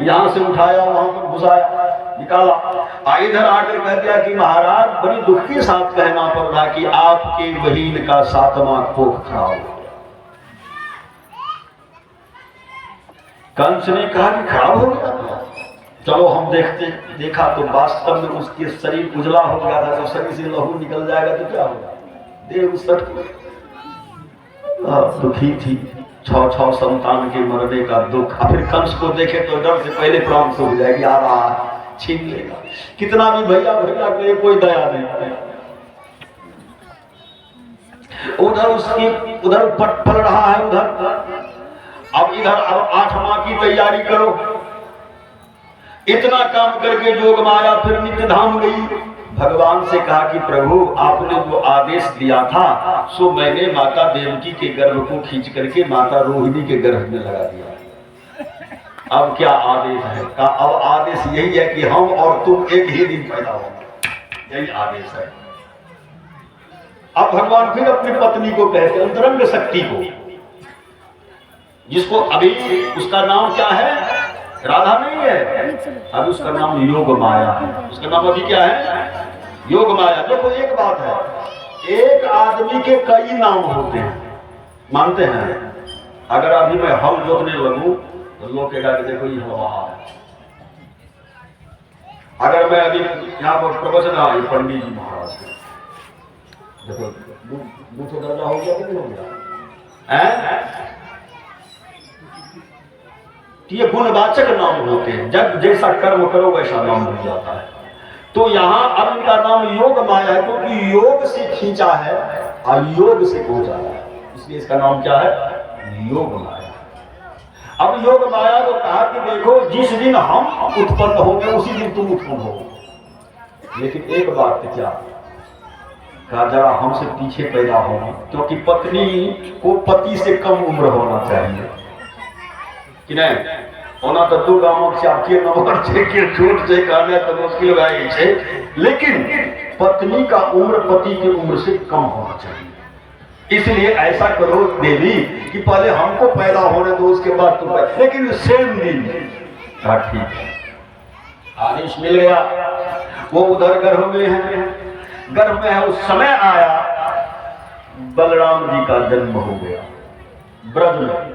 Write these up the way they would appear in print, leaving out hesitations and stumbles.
यहाँ से उठाया, वहां पर घुसाया, निकाला। इधर आकर कह दिया कि महाराज बड़ी दुख के साथ कहना पड़ रहा कि आपके बहीन का 7वां कोख खराब हो गया। कंस ने कहा कि खराब हो गया, चलो हम देखते। देखा तो वास्तव में उसके शरीर उजला हो गया था। तो शरीर से लहू निकल जाएगा तो क्या होगा, देह उसट। दुखी थी, 6 संतान के मरने का दुख। फिर कंस को देखे तो डर से पहले प्राण सूख जाएगी, आ रहा छीन लेगा। कितना भी भैया भैया करे कोई दया नहीं। उधर उसकी उधर पल रहा है उधर। अब इधर अब 8 माह की तैयारी करो। इतना काम करके जोग माया फिर नित्य धाम गई। भगवान से कहा कि प्रभु आपने जो आदेश दिया था सो मैंने माता देवकी के गर्भ को खींच करके माता रोहिणी के गर्भ में लगा दिया। अब क्या आदेश है? कहा अब आदेश यही है कि हम और तुम एक ही दिन पैदा होंगे, यही आदेश है। अब भगवान फिर अपनी पत्नी को कहते, अंतरंग शक्ति को, जिसको अभी उसका नाम क्या है, राधा नहीं है, अभी उसका नाम योग माया है। उसका नाम अभी क्या है, योग माया। देखो एक बात है, एक आदमी के कई नाम होते हैं, मानते हैं। अगर अभी मैं हल जोतने लगूं तो लोग कहेगा कि देखो ये हलवा है। अगर मैं अभी यहाँ पर प्रवचन ये पंडित जी महाराज देखो दूसरा दर्जा हो गया कि नहीं हो गया? ये गुणवाचक नाम होते हैं। जब जैसा कर्म करो वैसा नाम हो जाता है। तो यहाँ अब इनका नाम योग माया है, क्योंकि योग से खींचा है और योग से पहुंचा है, इसलिए इसका नाम क्या है, योग माया। अब योग माया को कहा कि देखो जिस दिन हम उत्पन्न होंगे उसी दिन तुम उत्पन्न हो। लेकिन एक बात क्या कहा, जरा हमसे पीछे पैदा होना, क्योंकि पत्नी को पति से कम उम्र होना चाहिए कि नहीं। होना तो दो गांवों से आपके नंबर के छोट से कहना तो मुश्किल भाई है, लेकिन पत्नी का उम्र पति की उम्र से कम होना चाहिए। इसलिए ऐसा करो देवी कि पहले हमको पैदा होने दो, उसके बाद तुम पैदा, लेकिन सेम दिन। ठीक है, आदेश मिल गया। वो उधर गर्भ में है, गर्भ में है। उस समय आया बलराम जी का जन्म हो गया ब्रज में।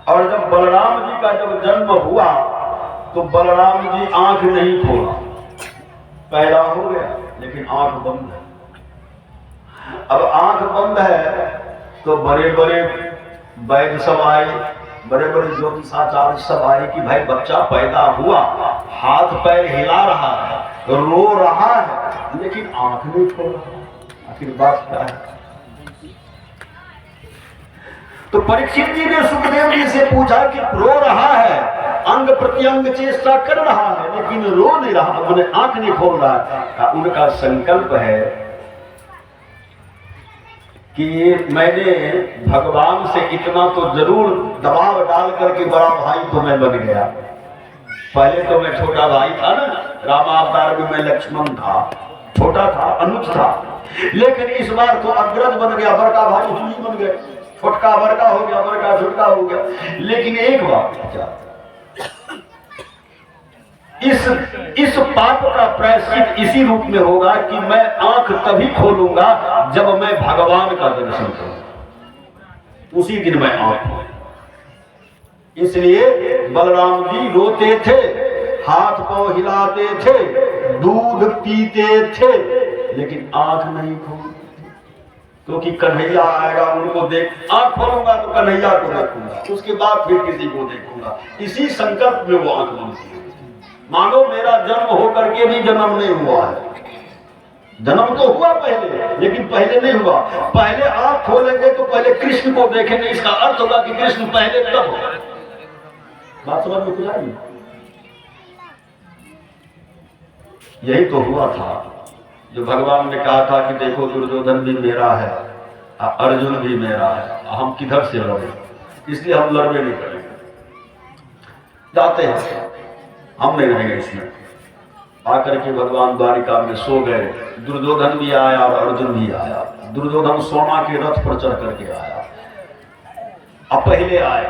और जब बलराम जी का जब जन्म हुआ तो बलराम जी आंख नहीं खोला, पैदा हो गया लेकिन आंख बंद है। अब आंख बंद है तो बड़े बड़े वैद्य सब आए, बड़े बड़े ज्योतिषाचार्य सब आए कि भाई बच्चा पैदा हुआ, हाथ पैर हिला रहा है, रो रहा है, लेकिन आंख नहीं खोला, आखिर बात क्या है। तो परीक्षित जी ने सुखदेव जी से पूछा कि रो रहा है, अंग प्रत्यंग चेष्टा कर रहा है, लेकिन रो नहीं रहा, मैंने आंख नहीं खोल रहा है। उनका संकल्प है कि मैंने भगवान से इतना तो जरूर दबाव डाल करके बड़ा भाई तो मैं बन गया। पहले तो मैं छोटा भाई था ना, रामावतार में मैं लक्ष्मण था, छोटा था, अनुज था, लेकिन इस बार तो अग्रज बन गया, बड़का भाई ही बन गए, छोटका बड़का हो गया, बड़का छोटका हो गया। लेकिन एक बात क्या, इस पाप का प्रायश्चित इसी रूप में होगा कि मैं आंख तभी खोलूंगा जब मैं भगवान का दर्शन करूं, उसी दिन मैं आंख खोलूंगा। इसलिए बलराम जी रोते थे, हाथ पांव हिलाते थे, दूध पीते थे, लेकिन आंख नहीं खोलते, क्योंकि कन्हैया आएगा उनको देख, आंख खोलूंगा तो कन्हैया को देखूंगा, उसके बाद फिर किसी को देखूंगा। इसी संकल्प में वो आंख बंद। मानो मेरा जन्म होकर के भी जन्म नहीं हुआ है, जन्म तो हुआ पहले, लेकिन पहले नहीं हुआ। पहले आंख खोलेंगे तो पहले कृष्ण को देखेंगे, इसका अर्थ होगा कि कृष्ण पहले तब होगा। बात समझ में कुछ आई? यही तो हुआ था जो भगवान ने कहा था कि देखो दुर्योधन भी मेरा है, अर्जुन भी मेरा है, हम किधर से लड़े, इसलिए हम लड़ने नहीं करेंगे, जाते हैं, हम नहीं रहेंगे इसमें। आकर के भगवान द्वारिका में सो गए। दुर्योधन भी आया और अर्जुन भी आया। दुर्योधन सोना के रथ पर चढ़ करके आया, अब पहले आए,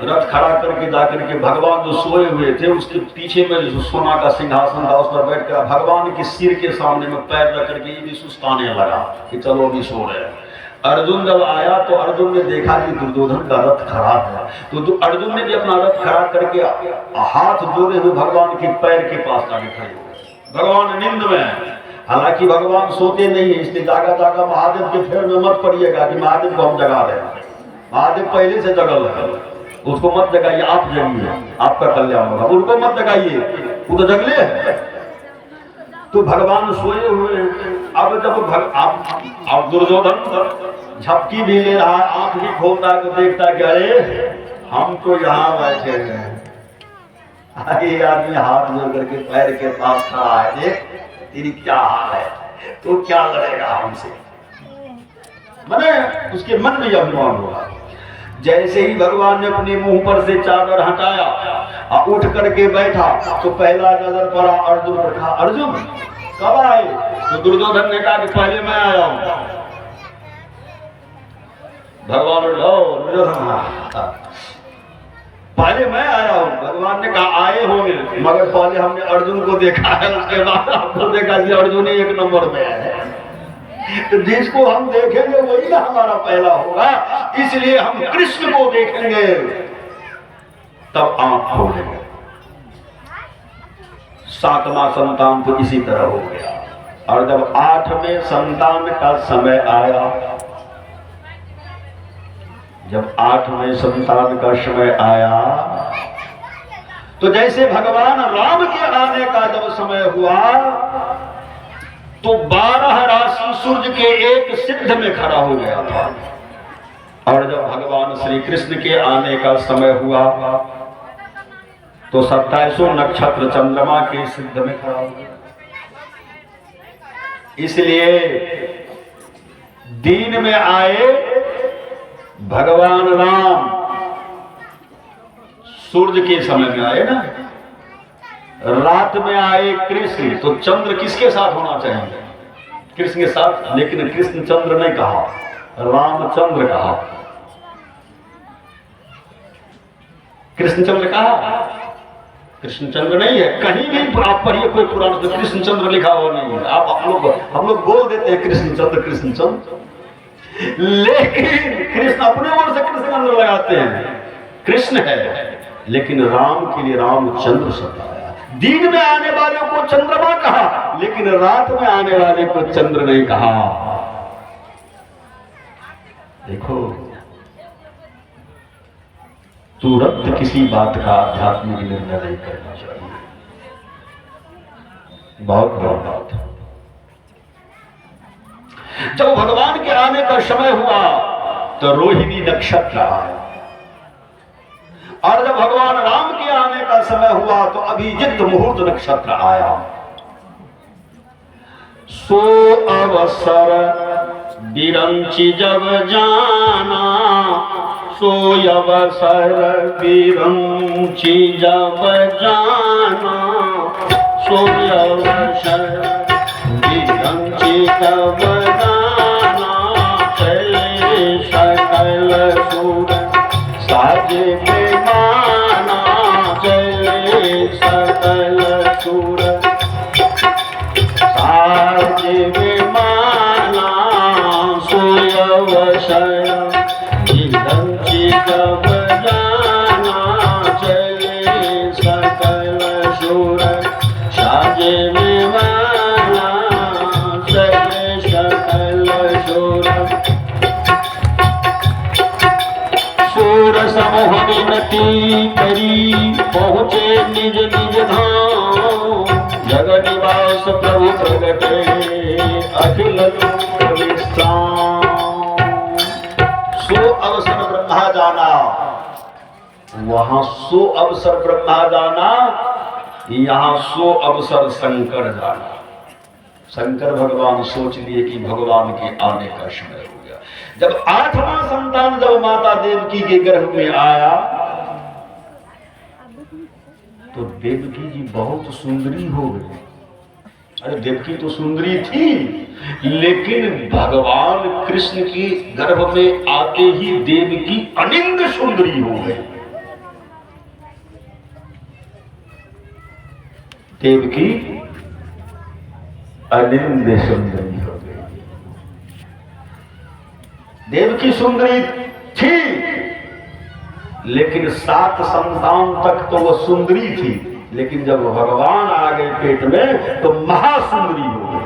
रथ खड़ा करके जाकर के भगवान जो सोए हुए थे उसके पीछे में जो सोना का सिंहासन था उस पर बैठ कर भगवान के सिर के सामने में पैर रख करके ये भी सुस्ताने लगा कि चलो अभी सो रहे हैं। अर्जुन जब आया तो अर्जुन ने देखा कि दुर्योधन का रथ खराब है, तो अर्जुन ने भी अपना रथ खड़ा करके हाथ जोड़े हुए भगवान के पैर के पास जाके खड़े हुए। भगवान नींद में है, हालांकि भगवान सोते नहीं है, इसलिए जागा जागा महादेव के फेर में मत पड़िएगा कि महादेव को हम जगा रहे हैं। महादेव पहले से जगल है, उसको मत जगाइए, आप जगिए, आपका कल्याण होगा। उनको मत जगाइए, वो तो जगले है। तो भगवान सोए हुए हैं। अब जब आप दुर्योधन झपकी भी ले रहा है, आंख भी खोलता है तो देखता है कि अरे हम तो यहाँ बैठे हैं, ये आदमी हाथ जोड़ करके पैर के पास खड़ा है, देख तेरी क्या हाल है, तो क्या लड़ेगा हमसे। मैंने उसके मन में अभिमान हुआ। जैसे ही भगवान ने अपने मुंह पर से चादर हटाया और उठ करके बैठा तो पहला नजर पड़ा अर्जुन पर। कहा अर्जुन कब आए? तो दुर्योधन ने कहा कि पहले मैं आया हूं। भगवान पहले मैं आया हूं। भगवान ने कहा आए होंगे, मगर पहले हमने अर्जुन को देखा है, उसके बाद आपको देखा कि अर्जुन ही एक नंबर में है। तो जिसको हम देखेंगे वही ना हमारा पहला होगा, इसलिए हम कृष्ण को देखेंगे तब आंख खोलेंगे। सातवां संतान तो इसी तरह हो गया। और जब 8वें संतान का समय आया, जब 8वें संतान का समय आया तो जैसे भगवान राम के आने का जब समय हुआ तो 12 राशि सूर्य के एक सिद्ध में खड़ा हो गया था। और जब भगवान श्री कृष्ण के आने का समय हुआ तो 27 नक्षत्र चंद्रमा के सिद्ध में खड़ा हो गया। इसलिए दिन में आए भगवान राम, सूर्य के समय में आए ना, रात में आए कृष्ण, तो चंद्र किसके साथ होना चाहिए? कृष्ण के साथ। लेकिन कृष्ण चंद्र नहीं कहा, रामचंद्र कहा। कृष्णचंद्र कहा, कृष्णचंद्र नहीं है। कहीं भी आप पढ़िए कोई पुराण में कृष्णचंद्र लिखा हुआ नहीं है। आप हम लोग बोल देते हैं कृष्णचंद्र कृष्णचंद्र, लेकिन कृष्ण अपने ओर से कृष्णचंद्र लगाते हैं। कृष्ण है लेकिन राम के लिए रामचंद्र शब्द आया। दिन में आने वाले को चंद्रमा कहा, लेकिन रात में आने वाले को चंद्र नहीं कहा। देखो, तुरंत किसी बात का आध्यात्मिक निर्णय नहीं करना चाहिए। बहुत बड़ा बात है। जब भगवान के आने का समय हुआ तो रोहिणी नक्षत्र आया, और जब भगवान राम के आने का समय हुआ तो अभिजित मुहूर्त नक्षत्र आया। सो अवसर बिरंची जब जाना, सो अवसर बिरंची जब जाना, सो अवसर बिरंची जब जाना, चले सकल सूर साजे में माना, चले सकल सूर साजे में माना, सोय अवसर बिरंची जब जाना, चले सकल सूर साजे में माना, चले सकल सूर। सूर समूह विनती करी पहुँचे निज निज धाम, जग निवास प्रभु प्रगटे अखिल लोक विश्राम। सो अवसर ब्रह्मा जाना, वहां सो अवसर ब्रह्मा जाना, यहाँ सो अवसर शंकर जाना। शंकर भगवान सोच लिए कि भगवान के आने का समय हो गया। जब 8वां संतान जब माता देवकी के गर्भ में आया तो देवकी जी बहुत सुंदरी हो गई। अरे देवकी तो सुंदरी थी, लेकिन भगवान कृष्ण की गर्भ में आते ही देवकी अनिंद सुंदरी हो गई। देवकी अनिंद सुंदरी हो गई। देवकी सुंदरी थी, लेकिन 7 संतान तक तो वह सुंदरी थी, लेकिन जब भगवान आ गए पेट में तो महासुंदरी हो गई,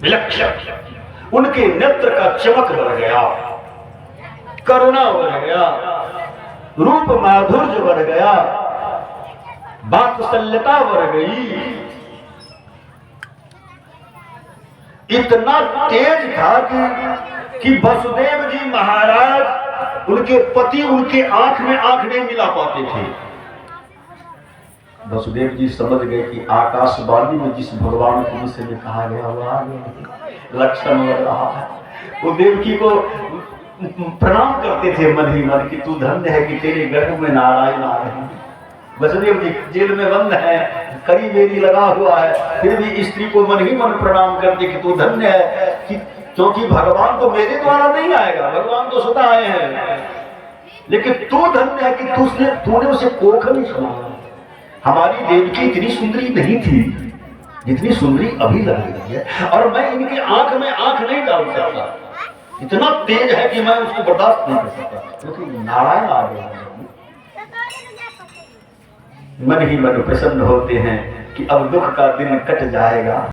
विलक्षण। उनके नेत्र का चमक बढ़ गया, करुणा बढ़ गया, रूप माधुर्य बढ़ गया, वात्सल्यता बढ़ गई। इतना तेज था कि वसुदेव जी महाराज, उनके पति उनके आंख में आंख नहीं मिला पाते थे। वसुदेव जी समझ गए कि आकाशवाणी में जिस भगवान को विषय में कहा गया वो आ गया, लक्षण लग रहा है। वो देवकी को प्रणाम करते थे मन ही मन कि तू धन्य है कि तेरे गर्भ में नारायण आ रहे हैं। वसुदेव जी जेल में बंद है, कड़ी बेरी लगा हुआ है, फिर भी स्त्री को मन ही मन प्रणाम करते कि तू धन्य है कि, क्योंकि भगवान तो मेरे द्वारा नहीं आएगा, भगवान तो स्वतः आए हैं, लेकिन तू धन्य है कि तूने उसे कोख नहीं सुना। हमारी देवकी इतनी सुंदरी नहीं थी जितनी सुंदरी अभी लग रही है, और मैं इनकी आंख में आंख नहीं डाल सकता, इतना तेज है कि मैं उसको बर्दाश्त नहीं कर सकता, क्योंकि नारायण आ गया है। मन ही मन प्रसन्न होते हैं कि अब दुख का दिन कट जाएगा।